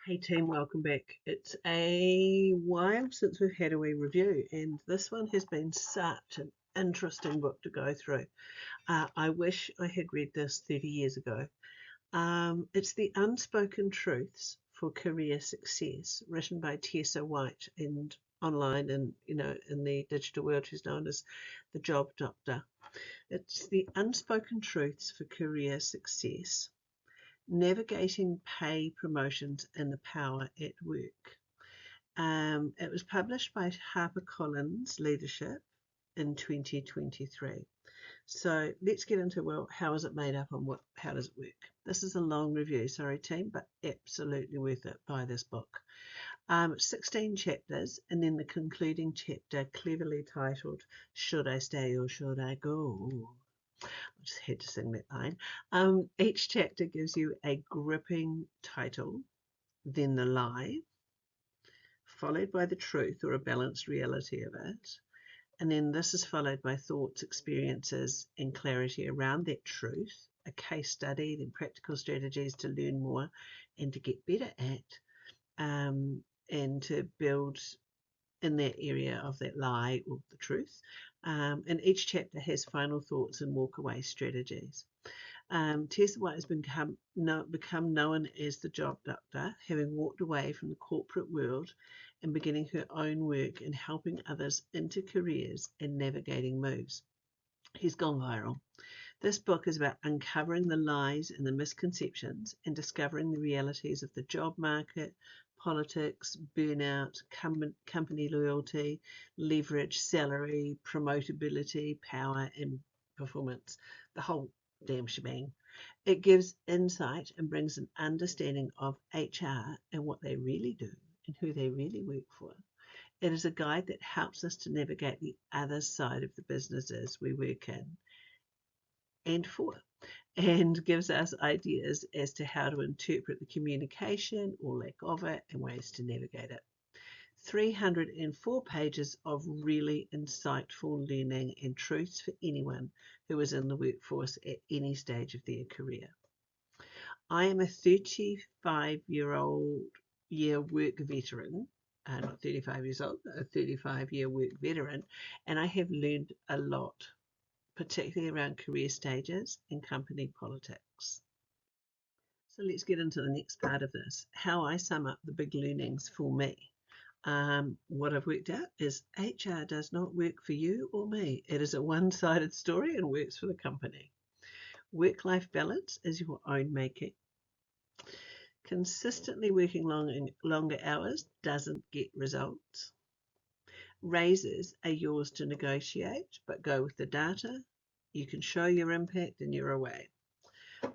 Hey team, welcome back. It's a while since we've had a wee review, and this one has been such an interesting book to go through. I wish I had read this 30 years ago. It's The Unspoken Truths for Career Success, written by Tessa White, and online and in the digital world she's known as the Job Doctor. It's The Unspoken Truths for Career Success. Navigating Pay, Promotions, and the Power at Work. It was published by HarperCollins Leadership in 2023. So let's get into, well, how is it made up and how does it work? This is a long review, sorry team, but absolutely worth it. Buy this book. 16 chapters, and then the concluding chapter, cleverly titled, Should I Stay or Should I Go? I just had to sing that line. Each chapter gives you a gripping title, then the lie, followed by the truth or a balanced reality of it. And then this is followed by thoughts, experiences, and clarity around that truth, a case study, then practical strategies to learn more and to get better at, and to build in that area of that lie or the truth. And each chapter has final thoughts and walkaway strategies. Tessa White has become known as the Job Doctor, having walked away from the corporate world and beginning her own work in helping others into careers and navigating moves. He's gone viral. This book is about uncovering the lies and the misconceptions and discovering the realities of the job market, politics, burnout, company loyalty, leverage, salary, promotability, power, and performance. The whole damn shebang. It gives insight and brings an understanding of HR and what they really do and who they really work for. It is a guide that helps us to navigate the other side of the businesses we work in and for, and gives us ideas as to how to interpret the communication or lack of it and ways to navigate it. 304 pages of really insightful learning and truths for anyone who is in the workforce at any stage of their career. I am a 35-year work veteran, not 35 years old, a 35-year work veteran, and I have learned a lot, particularly around career stages and company politics. So let's get into the next part of this, how I sum up the big learnings for me. What I've worked out is HR does not work for you or me. It is a one-sided story and works for the company. Work-life balance is your own making. Consistently working longer hours doesn't get results. Raises are yours to negotiate, but go with the data. You can show your impact and you're away.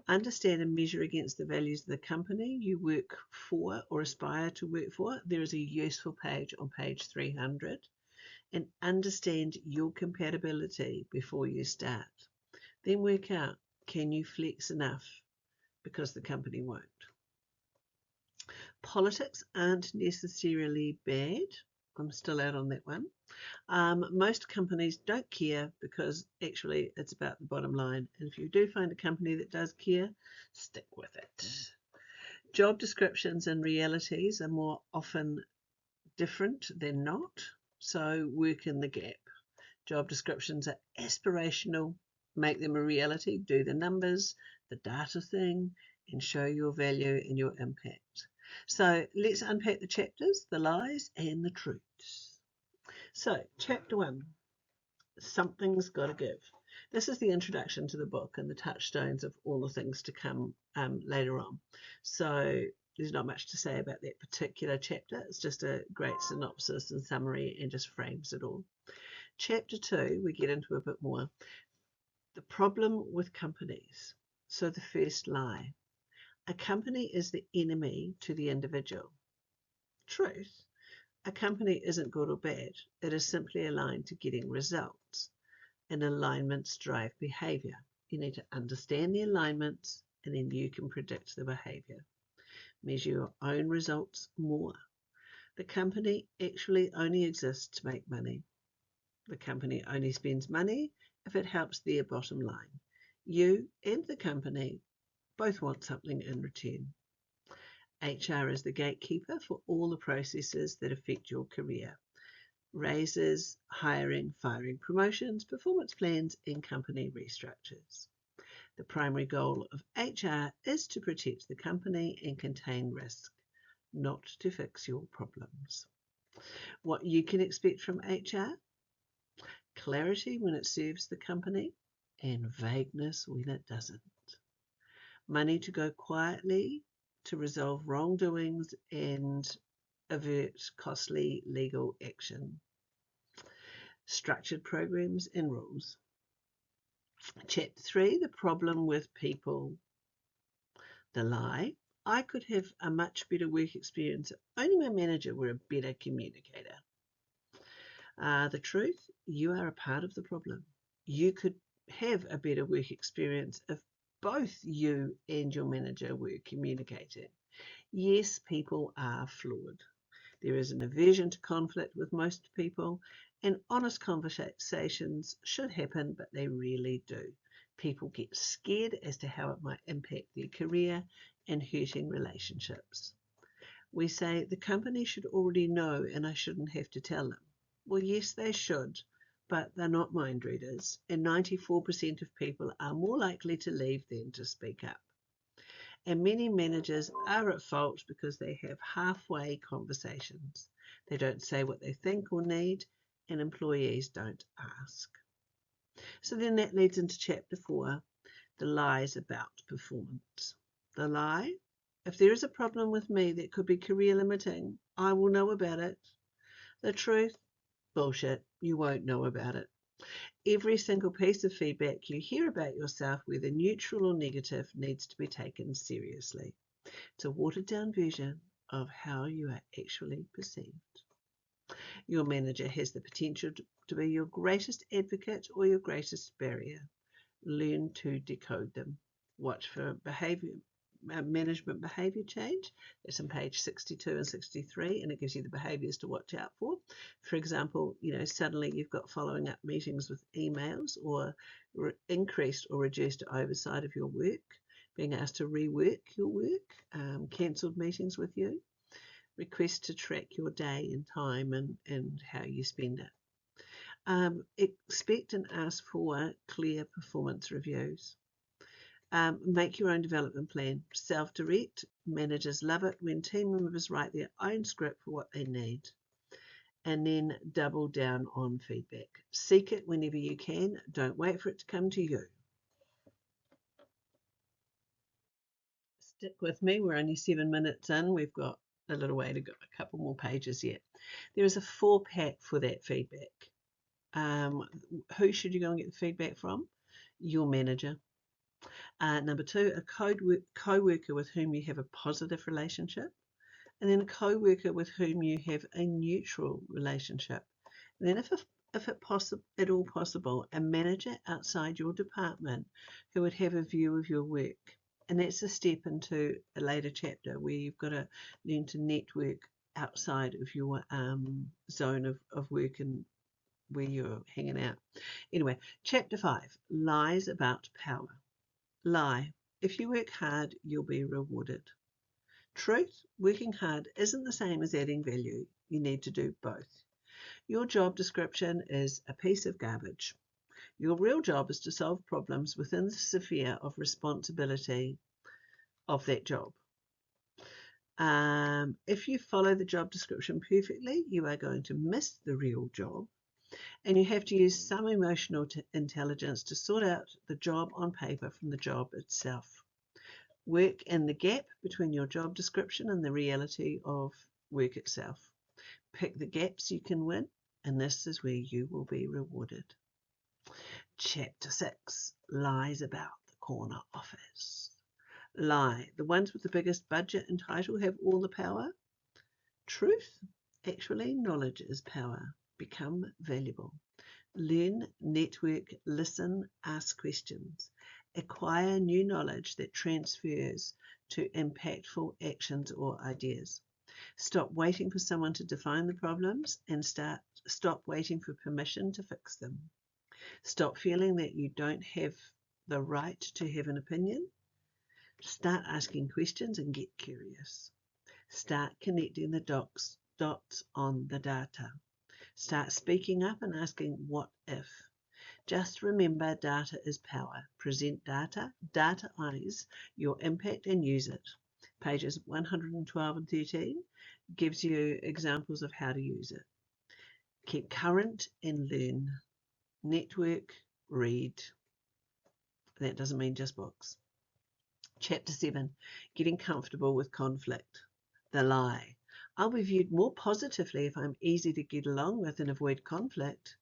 Understand and measure against the values of the company you work for or aspire to work for. There is a useful page on page 300. And understand your compatibility before you start. Then work out, can you flex enough because the company won't. Politics aren't necessarily bad. I'm still out on that one. Most companies don't care because actually it's about the bottom line. And if you do find a company that does care, stick with it. Job descriptions and realities are more often different than not. So work in the gap. Job descriptions are aspirational. Make them a reality. Do the numbers, the data thing, and show your value and your impact. So let's unpack the chapters, the lies and the truths. So chapter 1, something's got to give. This is the introduction to the book and the touchstones of all the things to come later on. So there's not much to say about that particular chapter. It's just a great synopsis and summary and just frames it all. Chapter 2, we get into a bit more. The problem with companies. So the first lie. A company is the enemy to the individual. Truth. A company isn't good or bad. It is simply aligned to getting results. And alignments drive behavior. You need to understand the alignments and then you can predict the behavior. Measure your own results more. The company actually only exists to make money. The company only spends money if it helps their bottom line. You and the company both want something in return. HR is the gatekeeper for all the processes that affect your career. Raises, hiring, firing, promotions, performance plans, and company restructures. The primary goal of HR is to protect the company and contain risk, not to fix your problems. What you can expect from HR: clarity when it serves the company and vagueness when it doesn't. Money to go quietly to resolve wrongdoings and avert costly legal action. Structured programs and rules. Chapter 3, the problem with people. The lie: I could have a much better work experience if only my manager were a better communicator. The truth: you are a part of the problem. You could have a better work experience if both you and your manager were communicating. Yes, people are flawed. There is an aversion to conflict with most people, and honest conversations should happen, but they rarely do. People get scared as to how it might impact their career and hurting relationships. We say the company should already know and I shouldn't have to tell them. Well, yes, they should, but they're not mind readers, and 94% of people are more likely to leave than to speak up. And many managers are at fault because they have halfway conversations. They don't say what they think or need, and employees don't ask. So then that leads into chapter 4, the lies about performance. The lie: if there is a problem with me that could be career limiting, I will know about it. The truth: bullshit, you won't know about it. Every single piece of feedback you hear about yourself, whether neutral or negative, needs to be taken seriously. It's a watered down version of how you are actually perceived. Your manager has the potential to be your greatest advocate or your greatest barrier. Learn to decode them. Watch for management behaviour change. That's on page 62 and 63, and it gives you the behaviours to watch out for. For example, suddenly you've got following up meetings with emails, or increased or reduced oversight of your work, being asked to rework your work, cancelled meetings with you, requests to track your day and time and how you spend it. Expect and ask for clear performance reviews. Make your own development plan. Self-direct. Managers love it when team members write their own script for what they need. And then double down on feedback. Seek it whenever you can. Don't wait for it to come to you. Stick with me. We're only 7 minutes in. We've got a little way to go, a couple more pages yet. There is a 4-pack for that feedback. Who should you go and get the feedback from? Your manager. Number 2, a co-worker with whom you have a positive relationship, and then a co-worker with whom you have a neutral relationship. And then if at all possible, a manager outside your department who would have a view of your work. And that's a step into a later chapter where you've got to learn to network outside of your zone of work and where you're hanging out. Anyway, chapter 5, lies about power. Lie: if you work hard, you'll be rewarded. Truth: working hard isn't the same as adding value. You need to do both. Your job description is a piece of garbage. Your real job is to solve problems within the sphere of responsibility of that job. If you follow the job description perfectly, you are going to miss the real job, and you have to use some emotional intelligence to sort out the job on paper from the job itself. Work in the gap between your job description and the reality of work itself. Pick the gaps you can win, and this is where you will be rewarded. Chapter 6, lies about the corner office. Lie: the ones with the biggest budget and title have all the power. Truth: actually, knowledge is power. Become valuable. Learn, network, listen, ask questions. Acquire new knowledge that transfers to impactful actions or ideas. Stop waiting for someone to define the problems and stop waiting for permission to fix them. Stop feeling that you don't have the right to have an opinion. Start asking questions and get curious. Start connecting the dots on the data. Start speaking up and asking what if. Just remember, data is power. Present data, dataize your impact and use it. Pages 112 and 13 gives you examples of how to use it. Keep current and learn. Network, read. That doesn't mean just books. Chapter 7, Getting Comfortable with Conflict. The lie. I'll be viewed more positively if I'm easy to get along with and avoid conflict.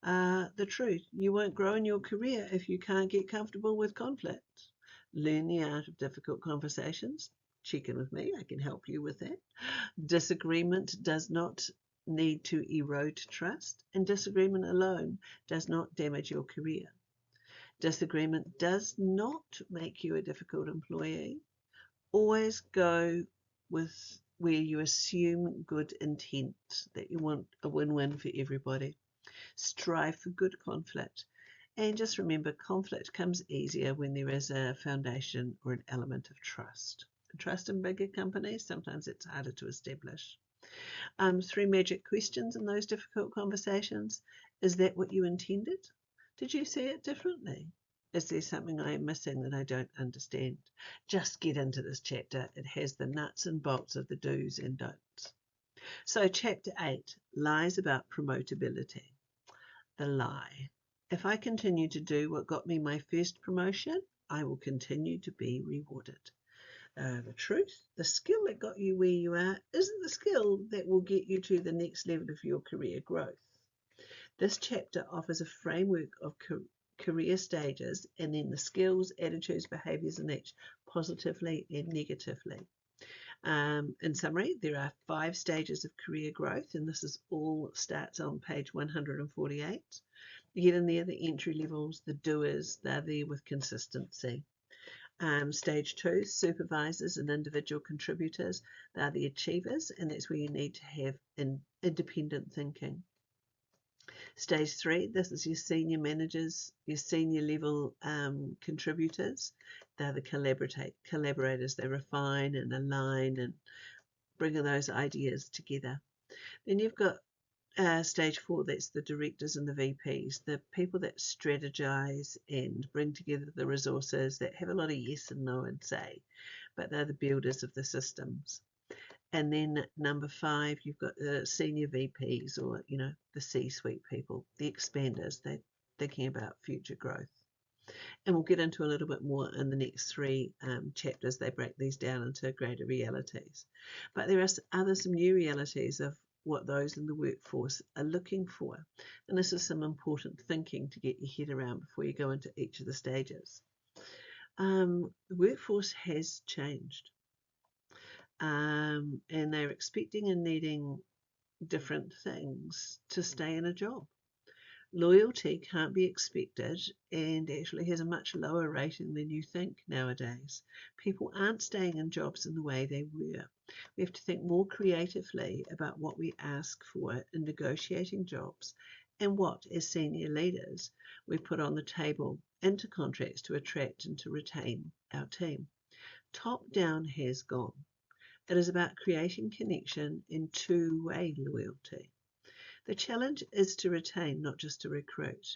The truth, you won't grow in your career if you can't get comfortable with conflict. Learn the art of difficult conversations. Check in with me, I can help you with that. Disagreement does not need to erode trust, and disagreement alone does not damage your career. Disagreement does not make you a difficult employee. Always go with where you assume good intent, that you want a win-win for everybody. Strive for good conflict. And just remember, conflict comes easier when there is a foundation or an element of trust. Trust in bigger companies, sometimes it's harder to establish. 3 magic questions in those difficult conversations. Is that what you intended? Did you see it differently? Is there something I am missing that I don't understand? Just get into this chapter. It has the nuts and bolts of the do's and don'ts. So chapter 8, lies about promotability. The lie. If I continue to do what got me my first promotion, I will continue to be rewarded. The truth, the skill that got you where you are isn't the skill that will get you to the next level of your career growth. This chapter offers a framework of career stages and then the skills, attitudes, behaviours in each, positively and negatively. In summary, there are 5 stages of career growth, and this is all starts on page 148. You get in there the entry levels, the doers, they're there with consistency. Stage 2, supervisors and individual contributors, they're the achievers, and that's where you need to have independent thinking. Stage 3, this is your senior managers, your senior level contributors. They're the collaborators. They refine and align and bring those ideas together. Then you've got stage 4, that's the directors and the VPs, the people that strategize and bring together the resources, that have a lot of yes and no and say, but they're the builders of the systems. And then number 5, you've got the senior VPs, or the C-suite people, the expanders. They're thinking about future growth. And we'll get into a little bit more in the next 3 chapters. They break these down into greater realities. But there are some new realities of what those in the workforce are looking for. And this is some important thinking to get your head around before you go into each of the stages. The workforce has changed. And they're expecting and needing different things to stay in a job. Loyalty can't be expected and actually has a much lower rating than you think nowadays. People aren't staying in jobs in the way they were. We have to think more creatively about what we ask for in negotiating jobs and what, as senior leaders, we put on the table into contracts to attract and to retain our team. Top-down has gone. It is about creating connection and two-way loyalty. The challenge is to retain, not just to recruit.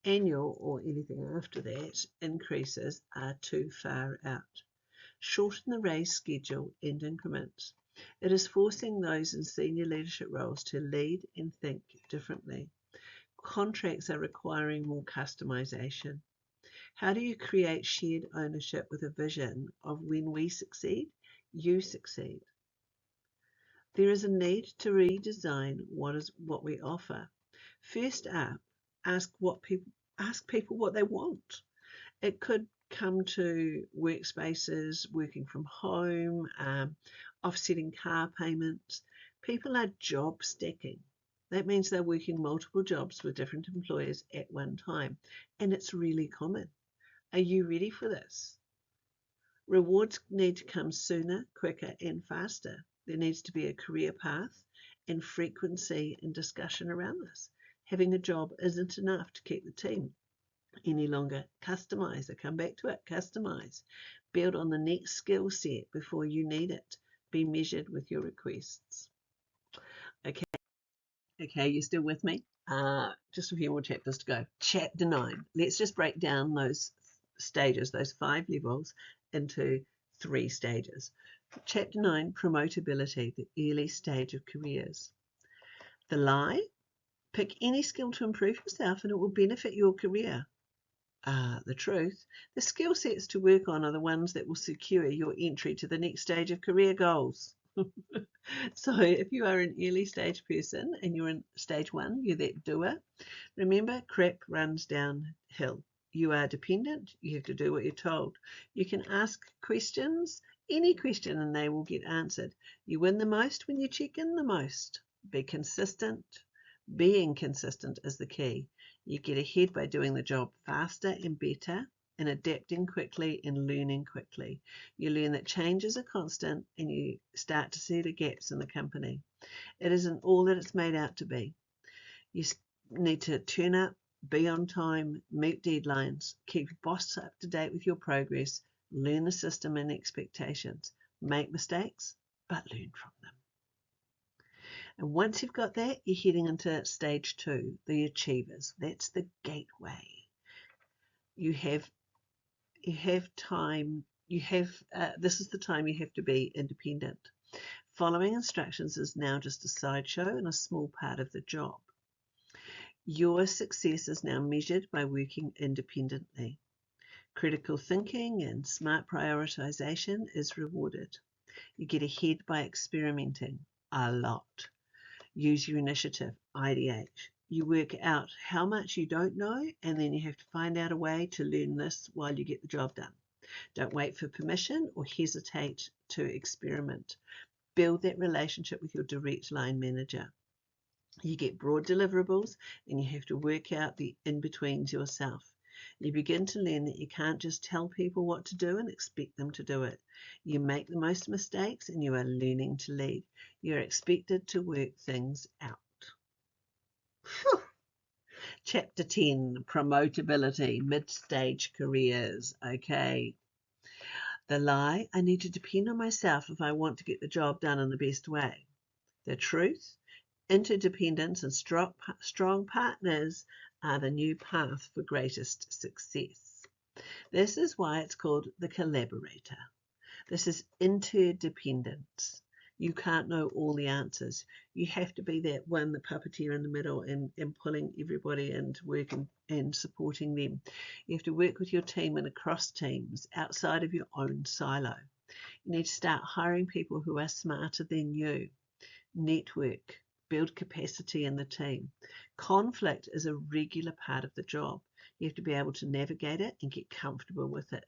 Annual or anything after that increases are too far out. Shorten the raise schedule and increments. It is forcing those in senior leadership roles to lead and think differently. Contracts are requiring more customization. How do you create shared ownership with a vision of when we succeed, you succeed? There is a need to redesign what we offer. First up, ask people what they want. It could come to workspaces, working from home, offsetting car payments. People are job stacking. That means they're working multiple jobs with different employers at one time, and it's really common. Are you ready for this? Rewards need to come sooner, quicker, and faster. There needs to be a career path and frequency and discussion around this. Having a job isn't enough to keep the team any longer. Customize. I come back to it. Customize. Build on the next skill set before you need it. Be measured with your requests. Okay, you still with me? Just a few more chapters to go. Chapter 9. Let's just break down those stages, those 5 levels, into 3 stages. Chapter 9, promotability, the early stage of careers. The lie, pick any skill to improve yourself and it will benefit your career. The truth, the skill sets to work on are the ones that will secure your entry to the next stage of career goals. So if you are an early stage person and you're in stage 1, you're that doer, remember crap runs downhill. You are dependent, you have to do what you're told. You can ask questions, any question, and they will get answered. You win the most when you check in the most. Be consistent. Being consistent is the key. You get ahead by doing the job faster and better and adapting quickly and learning quickly. You learn that changes are constant and you start to see the gaps in the company. It isn't all that it's made out to be. You need to turn up, be on time, meet deadlines, keep your boss up to date with your progress, learn the system and expectations, make mistakes, but learn from them. And once you've got that, you're heading into stage 2, the achievers. That's the gateway. You have time. This is the time you have to be independent. Following instructions is now just a sideshow and a small part of the job. Your success is now measured by working independently. Critical thinking and smart prioritization is rewarded. You get ahead by experimenting a lot. Use your initiative, ideate. You work out how much you don't know, and then you have to find out a way to learn this while you get the job done. Don't wait for permission or hesitate to experiment. Build that relationship with your direct line manager. You get broad deliverables, and you have to work out the in-betweens yourself. You begin to learn that you can't just tell people what to do and expect them to do it. You make the most mistakes and you are learning to lead. You're expected to work things out. Whew. Chapter 10, promotability, mid-stage careers. Okay. The lie, I need to depend on myself if I want to get the job done in the best way. The truth, interdependence and strong partners are the new path for greatest success. This is why it's called the collaborator. This is interdependence. You can't know all the answers. You have to be that one, the puppeteer in the middle and pulling everybody into work and supporting them. You have to work with your team and across teams outside of your own silo. You need to start hiring people who are smarter than you. Network. Build capacity in the team. Conflict is a regular part of the job. You have to be able to navigate it and get comfortable with it.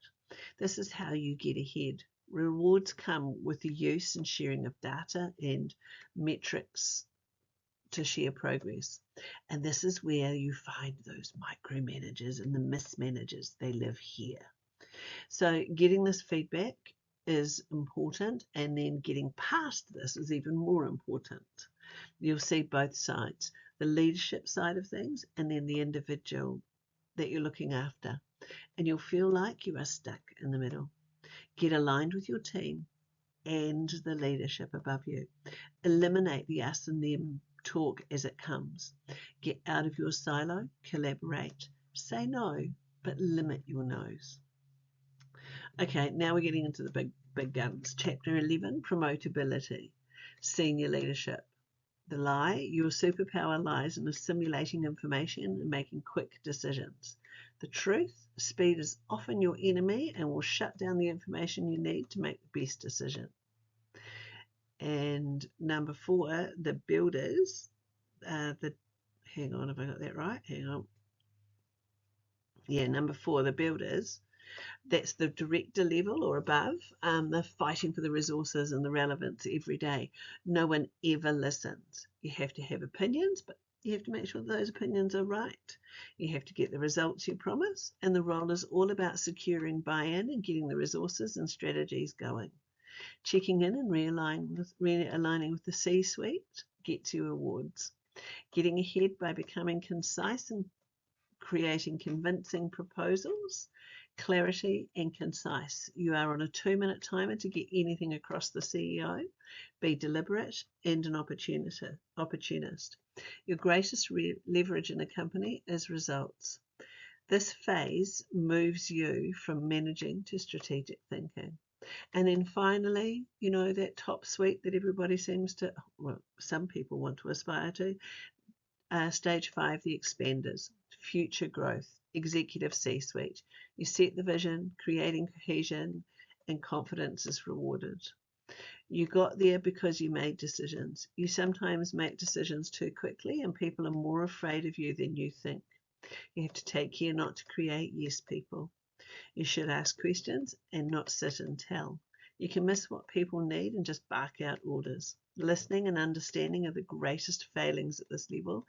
This is how you get ahead. Rewards come with the use and sharing of data and metrics to share progress. And this is where you find those micromanagers and the mismanagers. They live here. So getting this feedback is important, and then getting past this is even more important. You'll see both sides, the leadership side of things and then the individual that you're looking after. And you'll feel like you are stuck in the middle. Get aligned with your team and the leadership above you. Eliminate the us and them talk as it comes. Get out of your silo, collaborate. Say no, but limit your no's. Okay, now we're getting into the big guns. Chapter 11, promotability, senior leadership. The lie, your superpower lies in assimilating information and making quick decisions. The truth, speed is often your enemy and will shut down the information you need to make the best decision. And number 4, the builders, hang on, have I got that right? Hang on. Yeah, number 4, the builders. That's the director level or above. They're fighting for the resources and the relevance every day. No one ever listens. You have to have opinions, but you have to make sure those opinions are right. You have to get the results you promise, and the role is all about securing buy-in and getting the resources and strategies going. Checking in and realigning with the C-suite gets you awards. Getting ahead by becoming concise and creating convincing proposals Clarity and concise. You are on a 2-minute timer to get anything across the CEO. Be deliberate and an opportunist. Your greatest leverage in a company is results. This phase moves you from managing to strategic thinking. And then finally, that top suite that everybody seems to, well, some people want to aspire to, stage 5, the expanders, future growth, executive C-suite. You set the vision, creating cohesion, and confidence is rewarded. You got there because you made decisions. You sometimes make decisions too quickly, and people are more afraid of you than you think. You have to take care not to create yes people. You should ask questions and not sit and tell. You can miss what people need and just bark out orders. Listening and understanding are the greatest failings at this level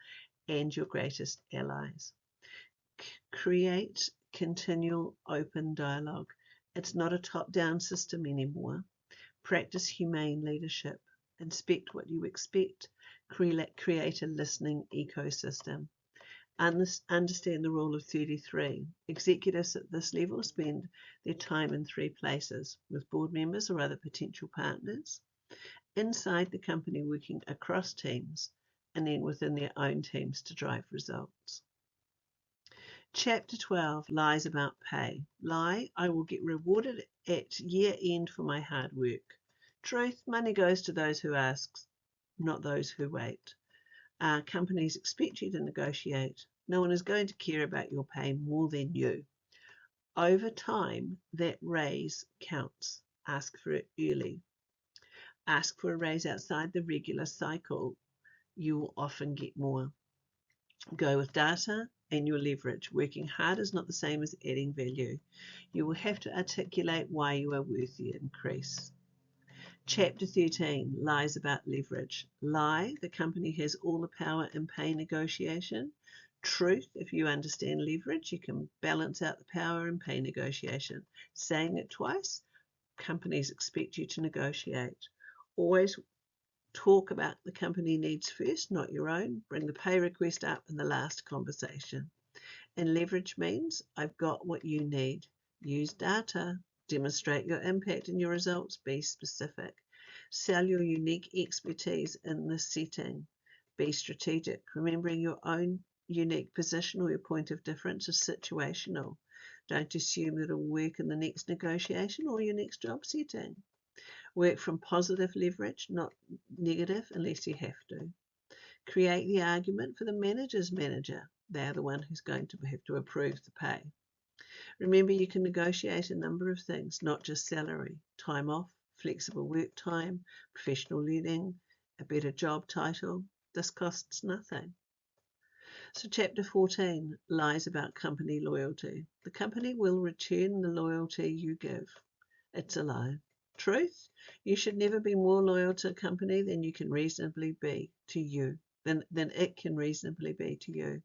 and your greatest allies. Create continual open dialogue. It's not a top-down system anymore. Practice humane leadership. Inspect what you expect. Create a listening ecosystem. Understand the rule of 33. Executives at this level spend their time in 3 places: with board members or other potential partners, inside the company working across teams, and then within their own teams to drive results. Chapter 12, lies about pay. Lie, I will get rewarded at year end for my hard work. Truth, money goes to those who ask, not those who wait. Companies expect you to negotiate. No one is going to care about your pay more than you. Over time, that raise counts. Ask for it early. Ask for a raise outside the regular cycle. You will often get more. Go with data and your leverage. Working hard is not the same as adding value. You will have to articulate why you are worth the increase. Chapter 13, lies about leverage. Lie, the company has all the power in pay negotiation. Truth, if you understand leverage, you can balance out the power in pay negotiation. Saying it twice, companies expect you to negotiate. Always talk about the company needs first, not your own. Bring the pay request up in the last conversation. And leverage means I've got what you need. Use data. Demonstrate your impact and your results. Be specific. Sell your unique expertise in this setting. Be strategic. Remembering your own unique position or your point of difference is situational. Don't assume that it'll work in the next negotiation or your next job setting. Work from positive leverage, not negative, unless you have to. Create the argument for the manager's manager. They're the one who's going to have to approve the pay. Remember, you can negotiate a number of things, not just salary. Time off, flexible work time, professional learning, a better job title. This costs nothing. So chapter 14, lies about company loyalty. The company will return the loyalty you give. It's a lie. Truth, you should never be more loyal to a company than you can reasonably be to you, than it can reasonably be to you.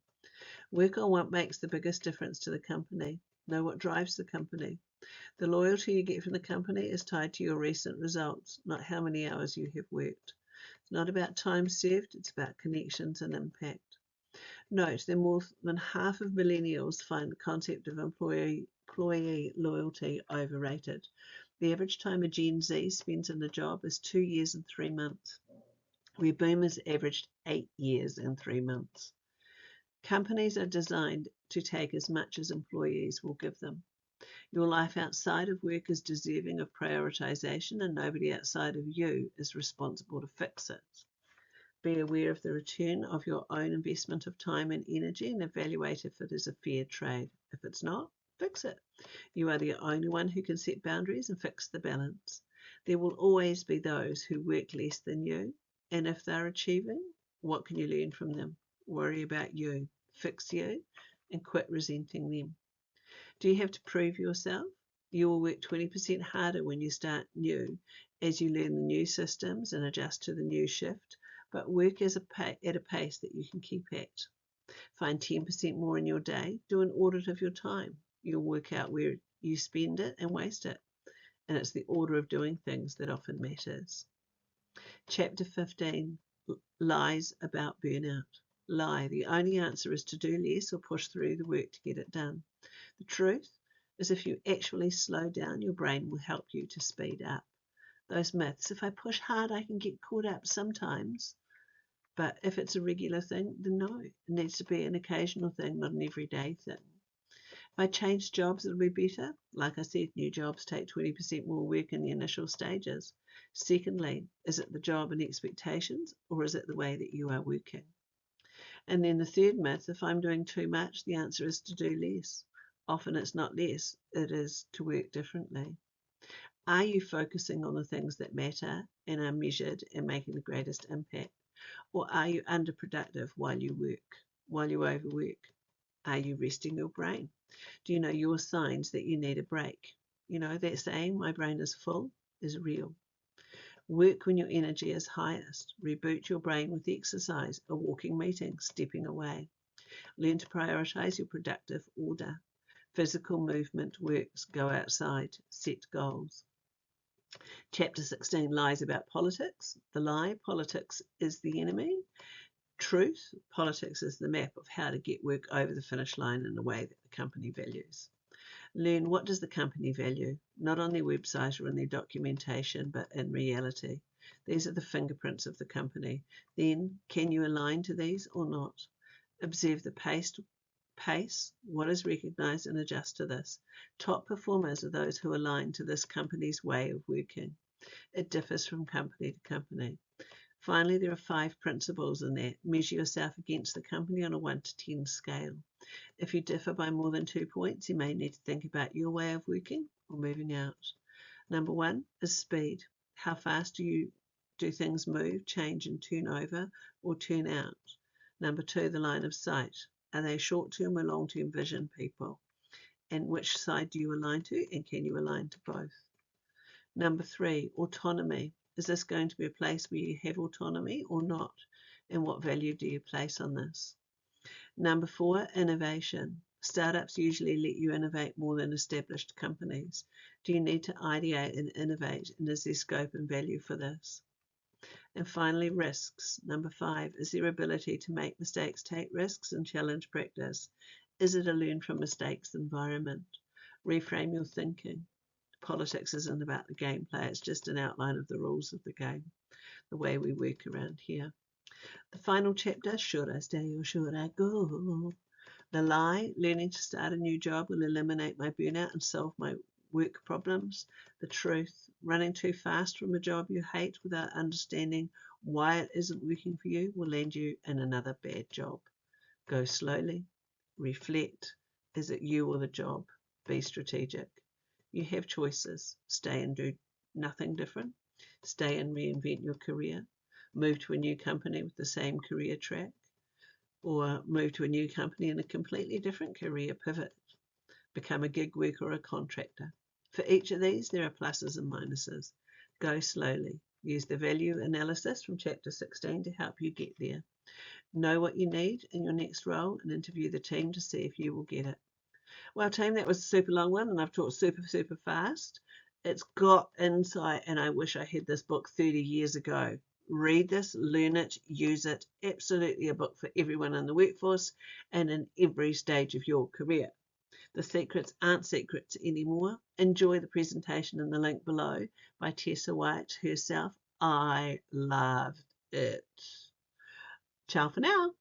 Work on what makes the biggest difference to the company. Know what drives the company. The loyalty you get from the company is tied to your recent results, not how many hours you have worked. It's not about time served, it's about connections and impact. Note that more than half of millennials find the concept of employee loyalty overrated. The average time a Gen Z spends in a job is 2 years and 3 months, where boomers averaged 8 years and 3 months. Companies are designed to take as much as employees will give them. Your life outside of work is deserving of prioritization, and nobody outside of you is responsible to fix it. Be aware of the return of your own investment of time and energy and evaluate if it is a fair trade. If it's not, fix it. You are the only one who can set boundaries and fix the balance. There will always be those who work less than you, and if they're achieving, what can you learn from them? Worry about you, fix you, and quit resenting them. Do you have to prove yourself? You will work 20% harder when you start new, as you learn the new systems and adjust to the new shift, but work at a pace that you can keep at. Find 10% more in your day. Do an audit of your time. You'll work out where you spend it and waste it, and it's the order of doing things that often matters. Chapter 15, lies about burnout. Lie, the only answer is to do less or push through the work to get it done. The truth, is if you actually slow down, your brain will help you to speed up. Those myths, if I push hard, I can get caught up sometimes. But if it's a regular thing, then no. It needs to be an occasional thing, not an everyday thing. If I change jobs, it'll be better. Like I said, new jobs take 20% more work in the initial stages. Secondly, is it the job and expectations, or is it the way that you are working? And then the third myth, if I'm doing too much, the answer is to do less. Often it's not less, it is to work differently. Are you focusing on the things that matter and are measured and making the greatest impact? Or are you underproductive while you overwork? Are you resting your brain? Do you know your signs that you need a break? You know, that saying, my brain is full, is real. Work when your energy is highest. Reboot your brain with exercise, a walking meeting, stepping away. Learn to prioritize your productive order. Physical movement works. Go outside. Set goals. Chapter 16, lies about politics. The lie, politics is the enemy. Truth, politics is the map of how to get work over the finish line in a way that the company values. Learn, what does the company value, not on their website or in their documentation, but in reality. These are the fingerprints of the company. Then, can you align to these or not? Observe the pace, what is recognized, and adjust to this. Top performers are those who align to this company's way of working. It differs from company to company. Finally, there are 5 principles in there. Measure yourself against the company on a 1 to 10 scale. If you differ by more than 2 points, you may need to think about your way of working or moving out. Number 1 is speed. How fast do things move, change, and turn over or turn out? Number 2, the line of sight. Are they short-term or long-term vision people? And which side do you align to, and can you align to both? Number 3, autonomy. Is this going to be a place where you have autonomy or not? And what value do you place on this? Number 4, innovation. Startups usually let you innovate more than established companies. Do you need to ideate and innovate, and is there scope and value for this? And finally, risks. Number 5, is there ability to make mistakes, take risks, and challenge practice? Is it a learn from mistakes environment? Reframe your thinking. Politics isn't about the gameplay, it's just an outline of the rules of the game, the way we work around here. The final chapter, should I stay or should I go? The lie, learning to start a new job will eliminate my burnout and solve my work problems. The truth, running too fast from a job you hate without understanding why it isn't working for you will land you in another bad job. Go slowly, reflect, is it you or the job? Be strategic. You have choices. Stay and do nothing different. Stay and reinvent your career. Move to a new company with the same career track. Or move to a new company in a completely different career pivot. Become a gig worker or a contractor. For each of these, there are pluses and minuses. Go slowly. Use the value analysis from chapter 16 to help you get there. Know what you need in your next role and interview the team to see if you will get it. Well, team, that was a super long one, and I've talked super fast. It's got insight, and I wish I had this book 30 years ago. Read this, learn it, use it. Absolutely a book for everyone in the workforce and in every stage of your career. The secrets aren't secrets anymore. Enjoy the presentation in the link below by Tessa White herself. I loved it. Ciao for now.